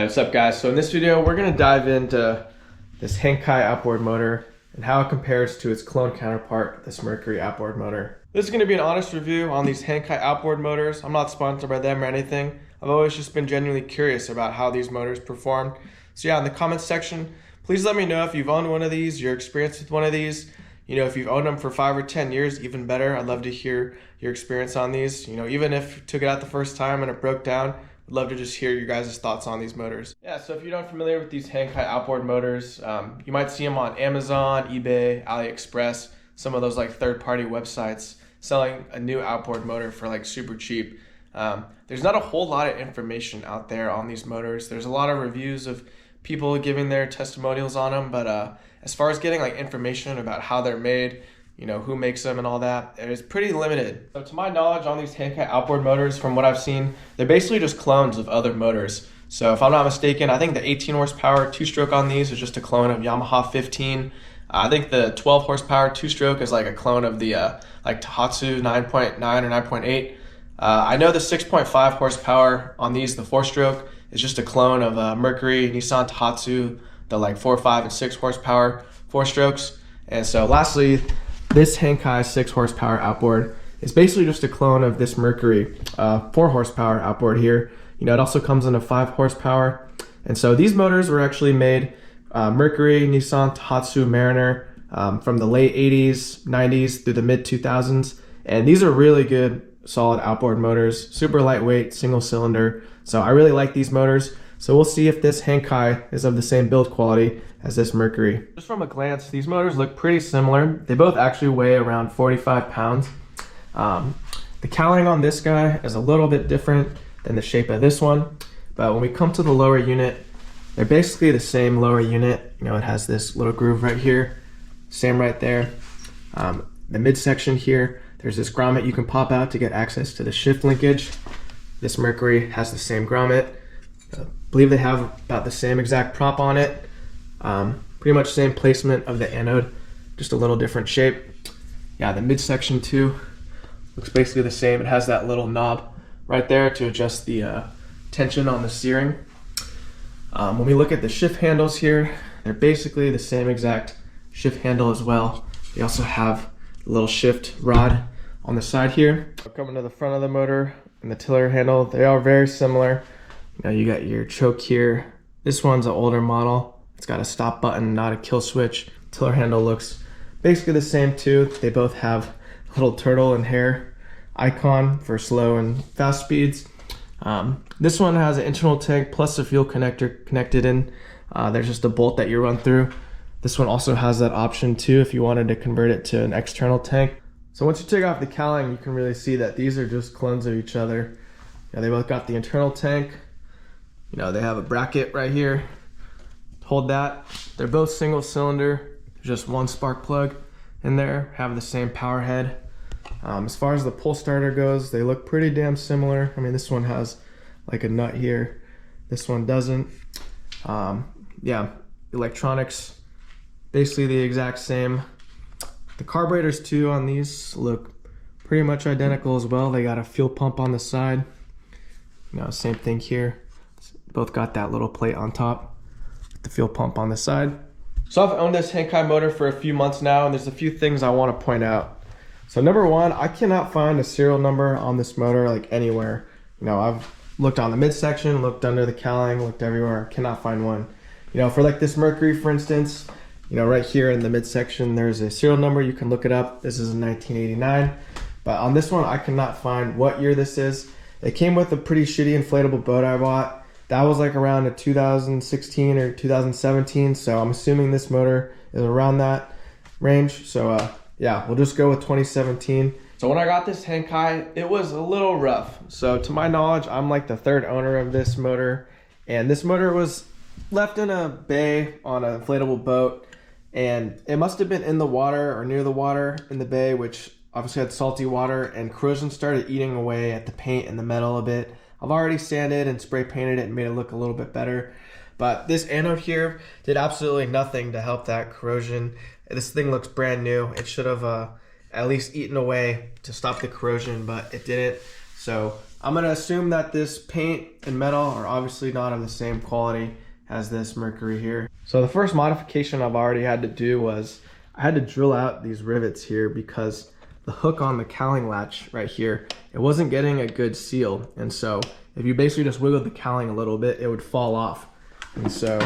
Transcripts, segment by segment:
What's up guys? So in this video we're going to dive into this Hangkai outboard motor and how it compares to its clone counterpart, this Mercury outboard motor. This is going to be an honest review on these Hangkai outboard motors. I'm not sponsored by them or anything. I've always just been genuinely curious about how these motors perform. So yeah, in the comments section, please let me know if you've owned one of these, your experience with one of these. You know, if you've owned them for 5 or 10 years, even better. I'd love to hear your experience on these. You know, even if you took it out the first time and it broke down, I'd love to just hear your guys' thoughts on these motors. Yeah, so if you're not familiar with these Hangkai outboard motors, you might see them on Amazon, eBay, AliExpress, some of those like third-party websites selling a new outboard motor for like super cheap. There's not a whole lot of information out there on these motors. There's a lot of reviews of people giving their testimonials on them, but as far as getting like information about how they're made, you know, who makes them and all that, it is pretty limited. So to my knowledge on these Hangkai outboard motors, from what I've seen, they're basically just clones of other motors. So if I'm not mistaken, I think the 18 horsepower two-stroke on these is just a clone of Yamaha 15. I think the 12 horsepower two-stroke is like a clone of the like Tohatsu 9.9 or 9.8. I know the 6.5 horsepower on these, the four-stroke, is just a clone of Mercury, Nissan Tohatsu, the like 4, 5, and 6 horsepower four-strokes. And so lastly, this Hangkai 6 horsepower outboard is basically just a clone of this Mercury 4 horsepower outboard here. You know, it also comes in a 5 horsepower. And so these motors were actually made Mercury, Nissan, Tohatsu, Mariner from the late 80s, 90s through the mid 2000s. And these are really good, solid outboard motors, super lightweight, single cylinder. So I really like these motors. So we'll see if this Hangkai is of the same build quality as this Mercury. Just from a glance, these motors look pretty similar. They both actually weigh around 45 pounds. The cowling on this guy is a little bit different than the shape of this one. But when we come to the lower unit, they're basically the same lower unit. You know, it has this little groove right here, same right there. The midsection here, there's this grommet you can pop out to get access to the shift linkage. This Mercury has the same grommet. I believe they have about the same exact prop on it. Pretty much same placement of the anode, just a little different shape. Yeah, the midsection too looks basically the same. It has that little knob right there to adjust the tension on the steering. When we look at the shift handles here, they're basically the same exact shift handle as well. They also have a little shift rod on the side here. Coming to the front of the motor and the tiller handle, they are very similar. You know, you got your choke here. This one's an older model. It's got a stop button, not a kill switch. Tiller handle looks basically the same too. They both have a little turtle and hare icon for slow and fast speeds. This one has an internal tank plus a fuel connector connected in. There's just a bolt that you run through. This one also has that option too if you wanted to convert it to an external tank. So once you take off the cowling, you can really see that these are just clones of each other. You know, they both got the internal tank. You know, they have a bracket right here. Hold that. They're both single cylinder. Just one spark plug in there. Have the same power head. As far as the pull starter goes, they look pretty damn similar. I mean, this one has like a nut here. This one doesn't. Yeah, electronics, basically the exact same. The carburetors too on these look pretty much identical as well. They got a fuel pump on the side. You know, same thing here. Both got that little plate on top with the fuel pump on the side. So I've owned this Hangkai motor for a few months now, and there's a few things I want to point out. So number one, I cannot find a serial number on this motor like anywhere. You know, I've looked on the midsection, looked under the cowling, looked everywhere, cannot find one. You know, for like this Mercury, for instance, you know, right here in the midsection, there's a serial number. You can look it up. This is in 1989. But on this one, I cannot find what year this is. It came with a pretty shitty inflatable boat I bought. That was like around a 2016 or 2017. So I'm assuming this motor is around that range. So yeah, we'll just go with 2017. So when I got this Hangkai, it was a little rough. So to my knowledge, I'm like the third owner of this motor. And this motor was left in a bay on an inflatable boat. And it must have been in the water or near the water in the bay, which obviously had salty water, and corrosion started eating away at the paint and the metal a bit. I've already sanded and spray painted it and made it look a little bit better. But this anode here did absolutely nothing to help that corrosion. This thing looks brand new. It should have at least eaten away to stop the corrosion, but it didn't. So I'm gonna assume that this paint and metal are obviously not of the same quality as this Mercury here. So the first modification I've already had to do was I had to drill out these rivets here because the hook on the cowling latch right here, it wasn't getting a good seal. And so if you basically just wiggle the cowling a little bit, it would fall off. And so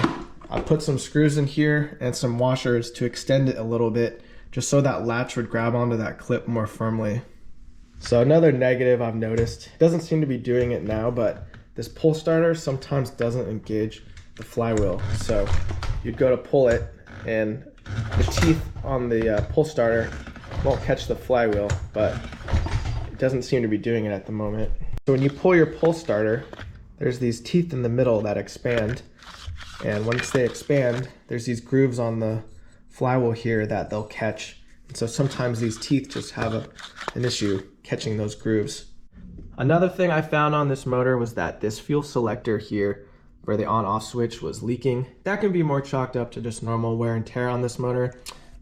I put some screws in here and some washers to extend it a little bit, just so that latch would grab onto that clip more firmly. So another negative I've noticed, it doesn't seem to be doing it now, but this pull starter sometimes doesn't engage the flywheel. So you'd go to pull it and the teeth on the pull starter won't catch the flywheel, but it doesn't seem to be doing it at the moment. So when you pull your pull starter, there's these teeth in the middle that expand, and once they expand, there's these grooves on the flywheel here that they'll catch. And so sometimes these teeth just have an issue catching those grooves. Another thing I found on this motor was that this fuel selector here, where the on-off switch was leaking, that can be more chalked up to just normal wear and tear on this motor.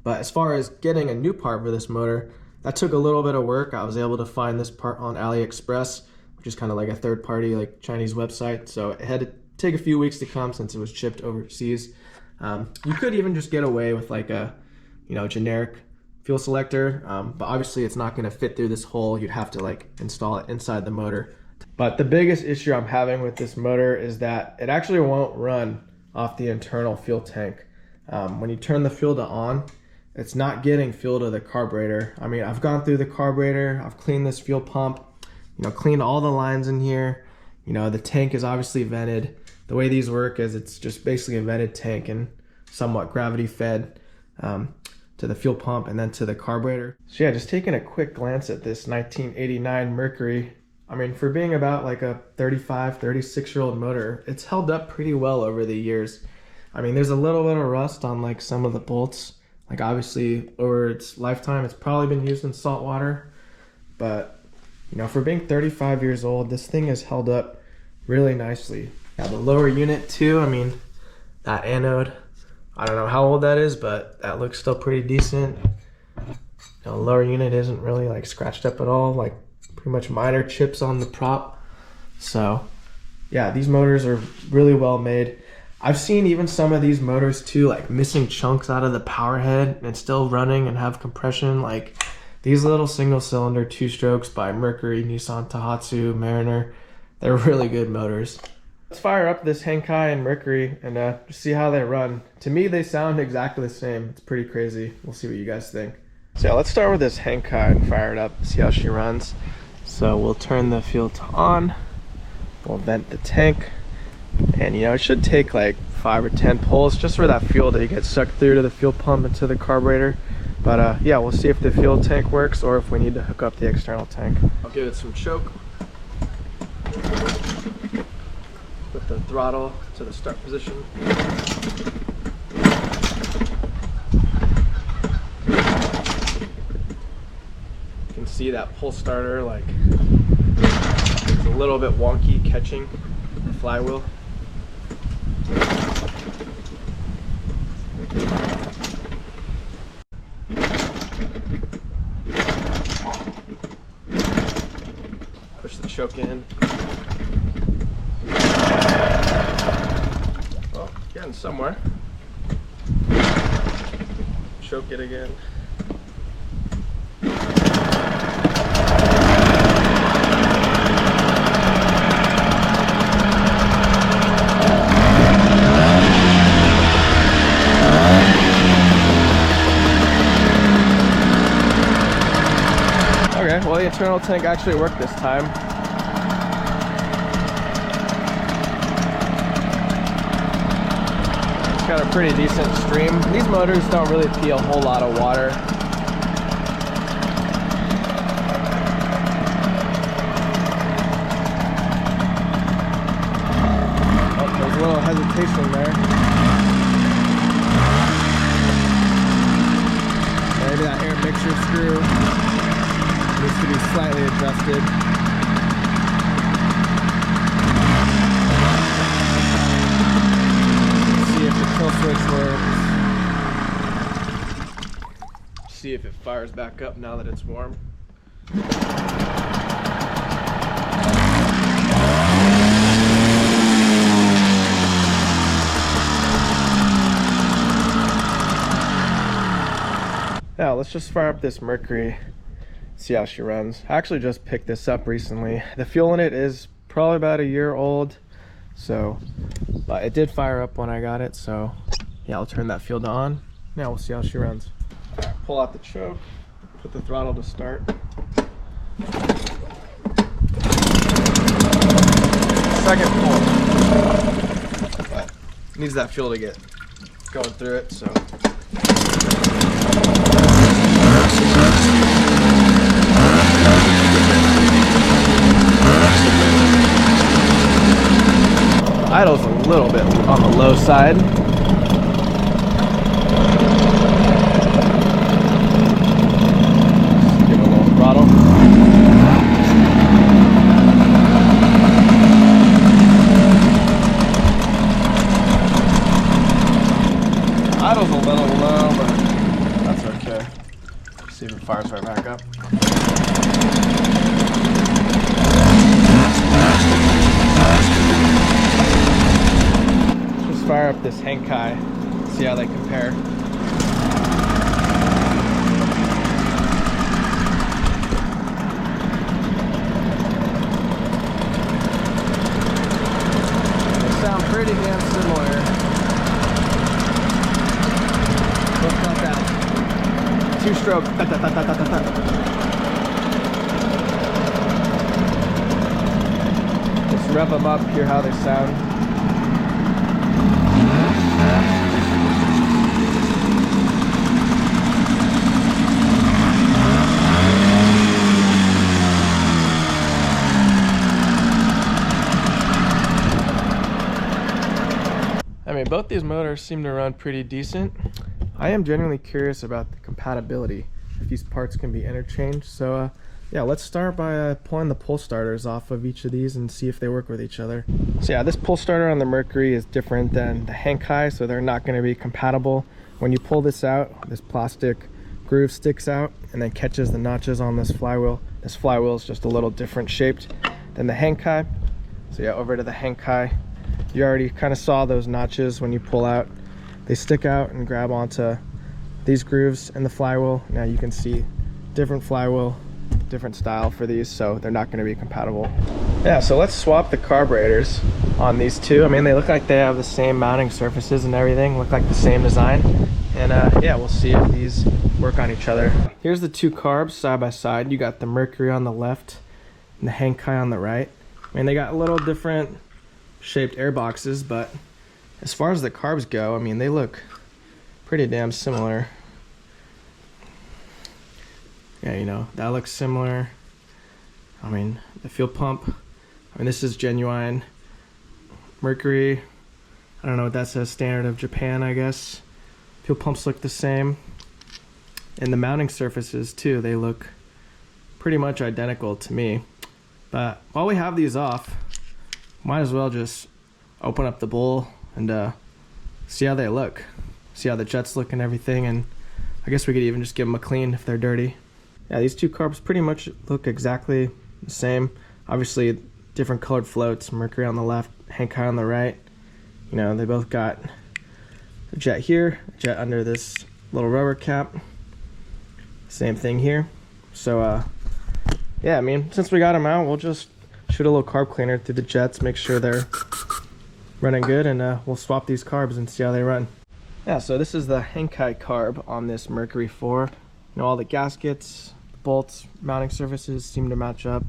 But as far as getting a new part for this motor, that took a little bit of work. I was able to find this part on AliExpress, which is kind of like a third-party like Chinese website. So it had to take a few weeks to come since it was shipped overseas. You could even just get away with like a, generic fuel selector, but obviously it's not going to fit through this hole. You'd have to like install it inside the motor. But the biggest issue I'm having with this motor is that it actually won't run off the internal fuel tank. When you turn the fuel to on, it's not getting fuel to the carburetor. I mean, I've gone through the carburetor, I've cleaned this fuel pump, cleaned all the lines in here. The tank is obviously vented. The way these work is it's just basically a vented tank and somewhat gravity fed to the fuel pump and then to the carburetor. So yeah, just taking a quick glance at this 1989 Mercury, I mean, for being about like a 35, 36-year-old motor, it's held up pretty well over the years. I mean, there's a little bit of rust on like some of the bolts. Like obviously over its lifetime, it's probably been used in salt water, but for being 35 years old, this thing has held up really nicely. Yeah, the lower unit too, I mean, that anode, I don't know how old that is, but that looks still pretty decent. The lower unit isn't really like scratched up at all, like pretty much minor chips on the prop. So yeah, these motors are really well made. I've seen even some of these motors too, like missing chunks out of the power head and still running and have compression. Like these little single cylinder 2-strokes by Mercury, Nissan, Tohatsu, Mariner, they're really good motors. Let's fire up this Hangkai and Mercury and just see how they run. To me, they sound exactly the same. It's pretty crazy. We'll see what you guys think. So yeah, let's start with this Hangkai and fire it up, see how she runs. So we'll turn the fuel to on, we'll vent the tank, and it should take like 5 or 10 pulls just for that fuel to get sucked through to the fuel pump and to the carburetor. But yeah, we'll see if the fuel tank works or if we need to hook up the external tank. I'll give it some choke. Put the throttle to the start position. You can see that pull starter, like it's a little bit wonky catching the flywheel. Push the choke in. Well, getting somewhere. Choke it again. Okay, well the internal tank actually worked this time. It's got a pretty decent stream. These motors don't really pee a whole lot of water. Oh, there's a little hesitation there. Maybe that air mixture screw needs to be slightly adjusted. See if the kill switch works. See if it fires back up now that it's warm. let's just fire up this Mercury, see how she runs. I actually just picked this up recently. The fuel in it is probably about a year old, so but it did fire up when I got it. So yeah, I'll turn that fuel on. Now we'll see how she runs. All right, pull out the choke, put the throttle to start. Second pull, but needs that fuel to get going through it. So idle's a little bit on the low side. Give it a little throttle. Idle's a little low, but that's okay. See if it fires right back up. Just fire up this Hangkai, see how they compare. They sound pretty damn similar. Look at that. Two-stroke. Let's rev them up, hear how they sound. I mean, both these motors seem to run pretty decent. I am genuinely curious about the compatibility, if these parts can be interchanged. So yeah, let's start by pulling the pull starters off of each of these and see if they work with each other. So yeah, this pull starter on the Mercury is different than the Hangkai, so they're not going to be compatible. When you pull this out, this plastic groove sticks out and then catches the notches on this flywheel. This flywheel is just a little different shaped than the Hangkai. So yeah, over to the Hangkai. You already kind of saw those notches when you pull out. They stick out and grab onto these grooves in the flywheel. Now you can see different flywheel, different style for these, so they're not going to be compatible. Yeah, so let's swap the carburetors on these two. I mean, they look like they have the same mounting surfaces and everything, look like the same design. And yeah, we'll see if these work on each other. Here's the two carbs side by side. You got the Mercury on the left and the Hangkai on the right. I mean, they got a little different shaped air boxes, but as far as the carbs go, I mean, they look pretty damn similar. Yeah, you know, that looks similar. I mean, the fuel pump, I mean, this is genuine Mercury. I don't know what that says, standard of Japan, I guess. Fuel pumps look the same. And the mounting surfaces too, they look pretty much identical to me. But while we have these off, might as well just open up the bowl and see how they look, see how the jets look and everything. And I guess we could even just give them a clean if they're dirty. Yeah, these two carbs pretty much look exactly the same. Obviously different colored floats, Mercury on the left, Hangkai on the right. You know, they both got a jet here, a jet under this little rubber cap. Same thing here. So yeah, I mean, since we got them out, we'll just shoot a little carb cleaner through the jets, make sure they're running good, and we'll swap these carbs and see how they run. Yeah, so this is the Hangkai carb on this Mercury 4. You know, all the gaskets, bolts, mounting surfaces seem to match up.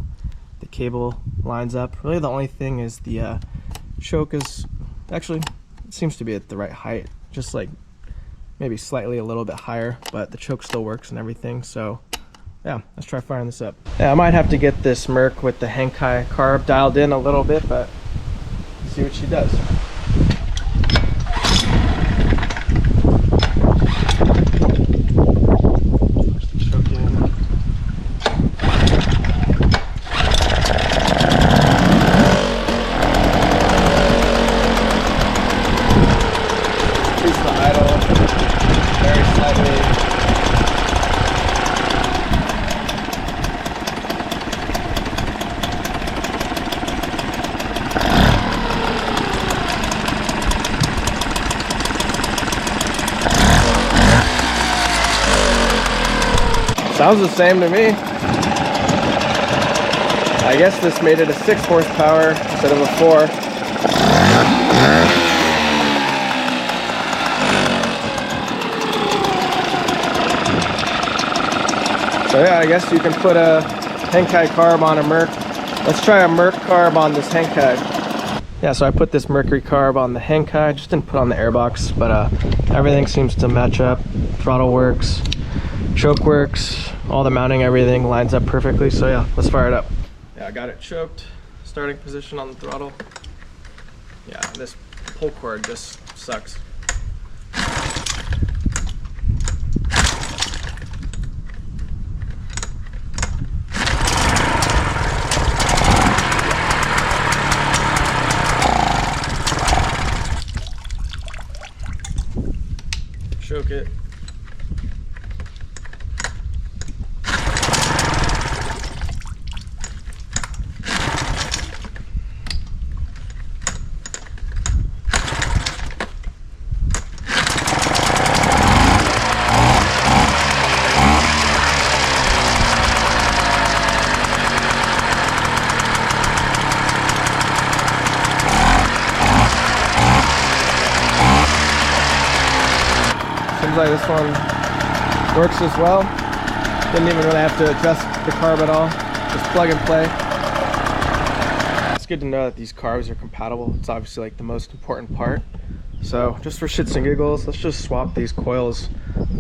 The cable lines up. Really the only thing is the choke is actually, it seems to be at the right height, just like maybe slightly a little bit higher, but the choke still works and everything. So yeah, let's try firing this up. Yeah, I might have to get this Merc with the Hangkai carb dialed in a little bit, but see what she does. Sounds the same to me. I guess this made it a 6 horsepower instead of a 4. So yeah, I guess you can put a Hangkai carb on a Merc. Let's try a Merc carb on this Hangkai. Yeah, so I put this Mercury carb on the Hangkai, just didn't put on the airbox, but everything seems to match up. Throttle works, choke works, all the mounting, everything lines up perfectly. So yeah, let's fire it up. Yeah, I got it choked, starting position on the throttle. Yeah, this pull cord just sucks. Choke it. Seems like this one works as well. Didn't even really have to adjust the carb at all. Just plug and play. It's good to know that these carbs are compatible. It's obviously like the most important part. So just for shits and giggles, let's just swap these coils,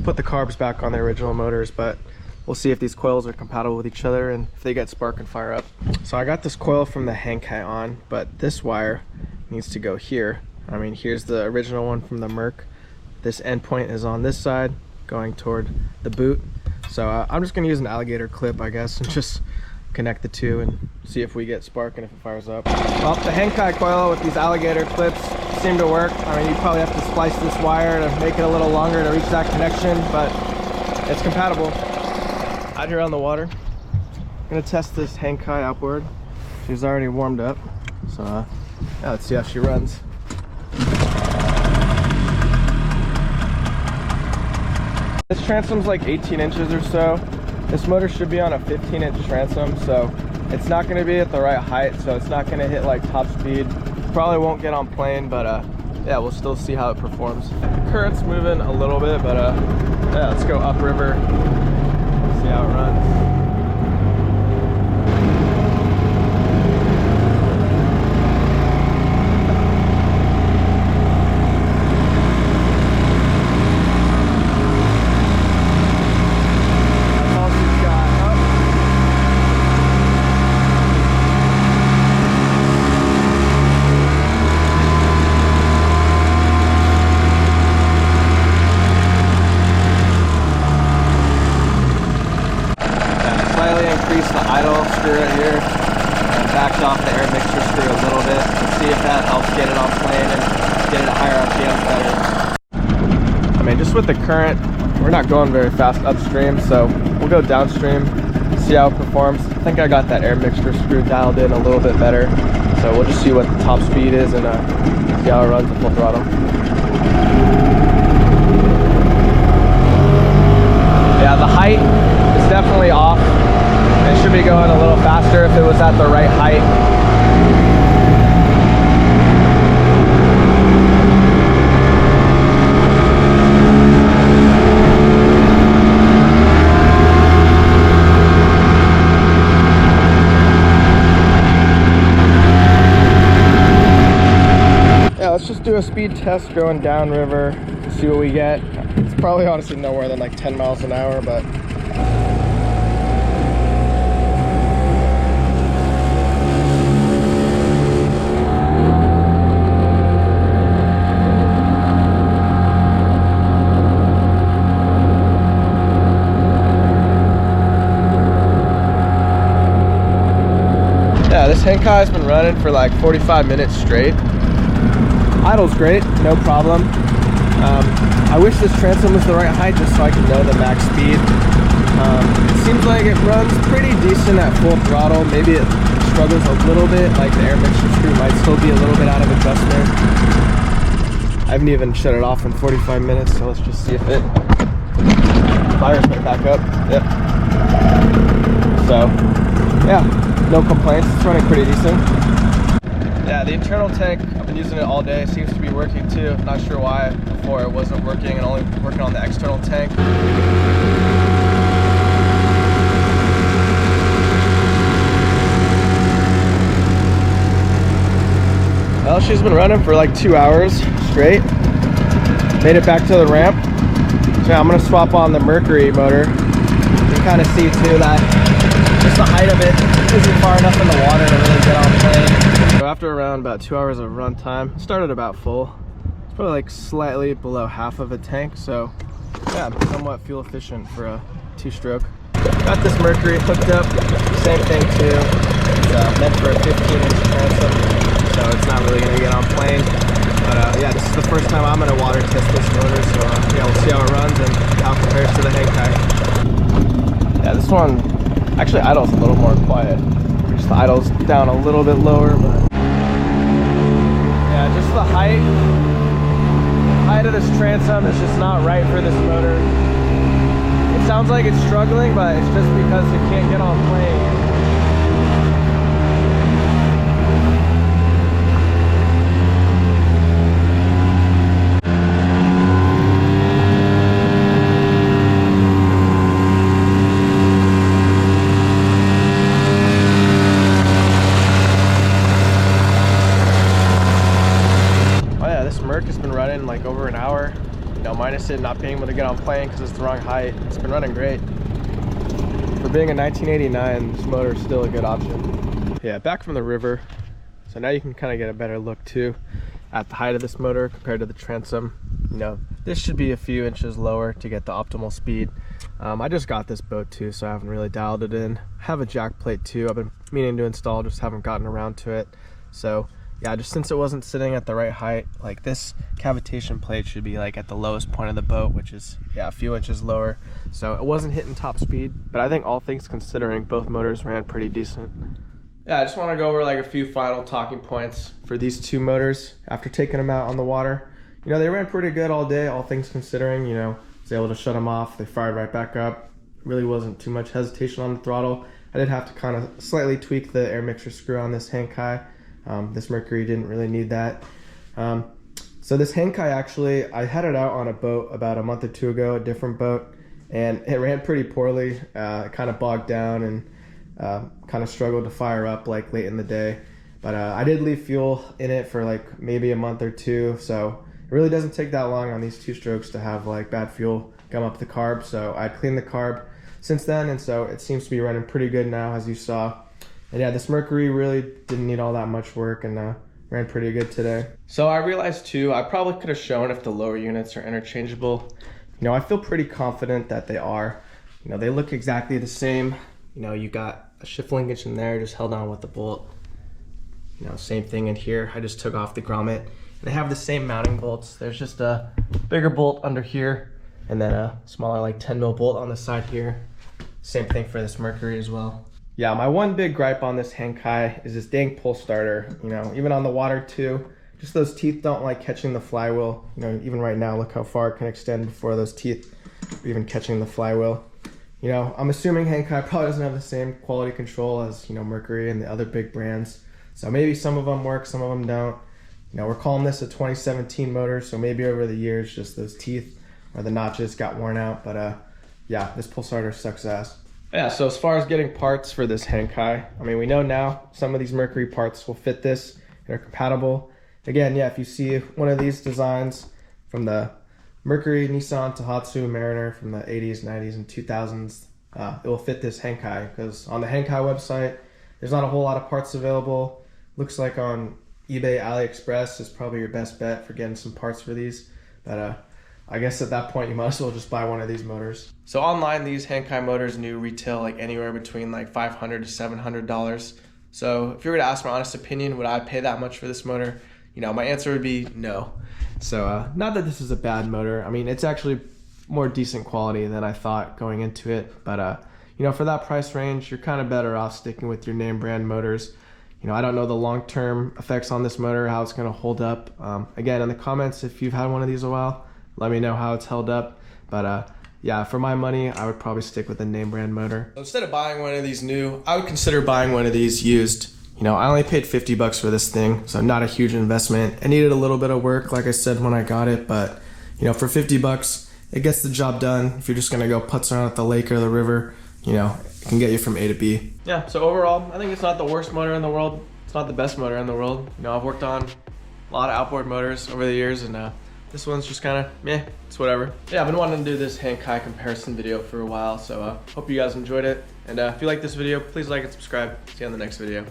put the carbs back on the original motors, but we'll see if these coils are compatible with each other and if they get spark and fire up. So I got this coil from the Hangkai on, but this wire needs to go here. I mean, here's the original one from the Merc. This end point is on this side, going toward the boot. So I'm just gonna use an alligator clip, I guess, and just connect the two and see if we get spark and if it fires up. Well, the Hangkai coil with these alligator clips seem to work. I mean, you probably have to splice this wire to make it a little longer to reach that connection, but it's compatible. Out here on the water, I'm gonna test this Hangkai Outboard. She's already warmed up, so yeah, let's see how she runs. This transom's like 18 inches or so. This motor should be on a 15-inch transom, so it's not going to be at the right height, so it's not going to hit like top speed. Probably won't get on plane, but yeah, we'll still see how it performs. Current's moving a little bit, but yeah, let's go upriver, see how it runs. Increase the idle screw right here and backed off the air mixture screw a little bit to see if that helps get it on plane and get it at higher RPMs better. I mean, just with the current, we're not going very fast upstream, so we'll go downstream, see how it performs. I think I got that air mixture screw dialed in a little bit better, so we'll just see what the top speed is and see how it runs at full throttle. Yeah, the height is definitely off. It should be going a little faster if it was at the right height. Yeah, let's just do a speed test going downriver, see what we get. It's probably honestly nowhere than like 10 miles an hour, but yeah, this Hangkai has been running for like 45 minutes straight. Idle's great, no problem. I wish this transom was the right height just so I could know the max speed. It seems like it runs pretty decent at full throttle. Maybe it struggles a little bit, like the air mixture screw might still be a little bit out of adjustment. I haven't even shut it off in 45 minutes, so let's just see if it fires right back up. Yep. So, yeah, no complaints. It's running pretty decent. Yeah, the internal tank, I've been using it all day. It seems to be working too. Not sure why before it wasn't working and only working on the external tank. Well, she's been running for like 2 hours straight. Made it back to the ramp. So yeah, I'm gonna swap on the Mercury motor. You can kind of see too that just the height of it isn't far enough in the water to really get on plane. So after around about 2 hours of run time, started about full. It's probably like slightly below half of a tank, so yeah, somewhat fuel efficient for a 2-stroke. Got this Mercury hooked up, same thing too. It's meant for a 15-inch transom, so it's not really gonna get on plane. But yeah, this is the first time I'm gonna water test this motor, so yeah, we'll see how it runs and how it compares to the Hangkai. Yeah, this one actually idles a little more quiet. Just the idle's down a little bit lower, but yeah, just the height of this transom is just not right for this motor. It sounds like it's struggling, but it's just because it can't get on plane. Merc has been running like over an hour, you know, minus it not being able to get on plane because it's the wrong height. It's been running great. For being a 1989, this motor is still a good option. Yeah, back from the river. So now you can kind of get a better look too at the height of this motor compared to the transom. You know, this should be a few inches lower to get the optimal speed. I just got this boat too, so I haven't really dialed it in. I have a jack plate too. I've been meaning to install, just haven't gotten around to it. So yeah, just since it wasn't sitting at the right height, like this cavitation plate should be like at the lowest point of the boat, which is, yeah, a few inches lower. So it wasn't hitting top speed, but I think all things considering, both motors ran pretty decent. Yeah, I just want to go over like a few final talking points for these two motors after taking them out on the water. You know, they ran pretty good all day, all things considering. You know, I was able to shut them off. They fired right back up. Really wasn't too much hesitation on the throttle. I did have to kind of slightly tweak the air mixture screw on this Hangkai. This Mercury didn't really need that. So this Hangkai, actually, I had it out on a boat about a month or two ago, a different boat, and it ran pretty poorly. It kind of bogged down and kind of struggled to fire up like late in the day. But I did leave fuel in it for like maybe a month or two, so it really doesn't take that long on these 2-strokes to have like bad fuel gum up the carb. So I cleaned the carb since then, and so it seems to be running pretty good now, as you saw. And yeah, this Mercury really didn't need all that much work and ran pretty good today. So I realized too, I probably could have shown if the lower units are interchangeable. You know, I feel pretty confident that they are. You know, they look exactly the same. You know, you got a shift linkage in there, just held on with the bolt. You know, same thing in here. I just took off the grommet. And they have the same mounting bolts. There's just a bigger bolt under here and then a smaller like 10 mil bolt on the side here. Same thing for this Mercury as well. Yeah, my one big gripe on this Hangkai is this dang pull starter. You know, even on the water too, just those teeth don't like catching the flywheel. You know, even right now, look how far it can extend before those teeth are even catching the flywheel. You know, I'm assuming Hangkai probably doesn't have the same quality control as, you know, Mercury and the other big brands. So maybe some of them work, some of them don't. You know, we're calling this a 2017 motor, so maybe over the years, just those teeth or the notches got worn out. But yeah, this pull starter sucks ass. Yeah, so as far as getting parts for this Hangkai, I mean, we know now some of these Mercury parts will fit this and are compatible. Again, yeah, if you see one of these designs from the Mercury, Nissan, Tohatsu, Mariner from the 80s, 90s, and 2000s, it will fit this Hangkai, because on the Hangkai website, there's not a whole lot of parts available. Looks like on eBay, AliExpress is probably your best bet for getting some parts for these. But I guess at that point you might as well just buy one of these motors. So online, these Hangkai motors new retail like anywhere between like $500 to $700. So if you were to ask my honest opinion, would I pay that much for this motor? You know, my answer would be no. So not that this is a bad motor. I mean, it's actually more decent quality than I thought going into it. But you know, for that price range, you're kind of better off sticking with your name brand motors. You know, I don't know the long-term effects on this motor, how it's going to hold up. Again, in the comments, if you've had one of these a while, let me know how it's held up. But yeah, for my money, I would probably stick with a name brand motor. So instead of buying one of these new, I would consider buying one of these used. You know, I only paid $50 for this thing, so not a huge investment. It needed a little bit of work, like I said, when I got it, but you know, for $50, it gets the job done. If you're just gonna go putz around at the lake or the river, you know, it can get you from A to B. Yeah, so overall, I think it's not the worst motor in the world. It's not the best motor in the world. You know, I've worked on a lot of outboard motors over the years, and this one's just kind of meh, it's whatever. Yeah, I've been wanting to do this Hangkai comparison video for a while, so hope you guys enjoyed it. And if you like this video, please like and subscribe. See you on the next video.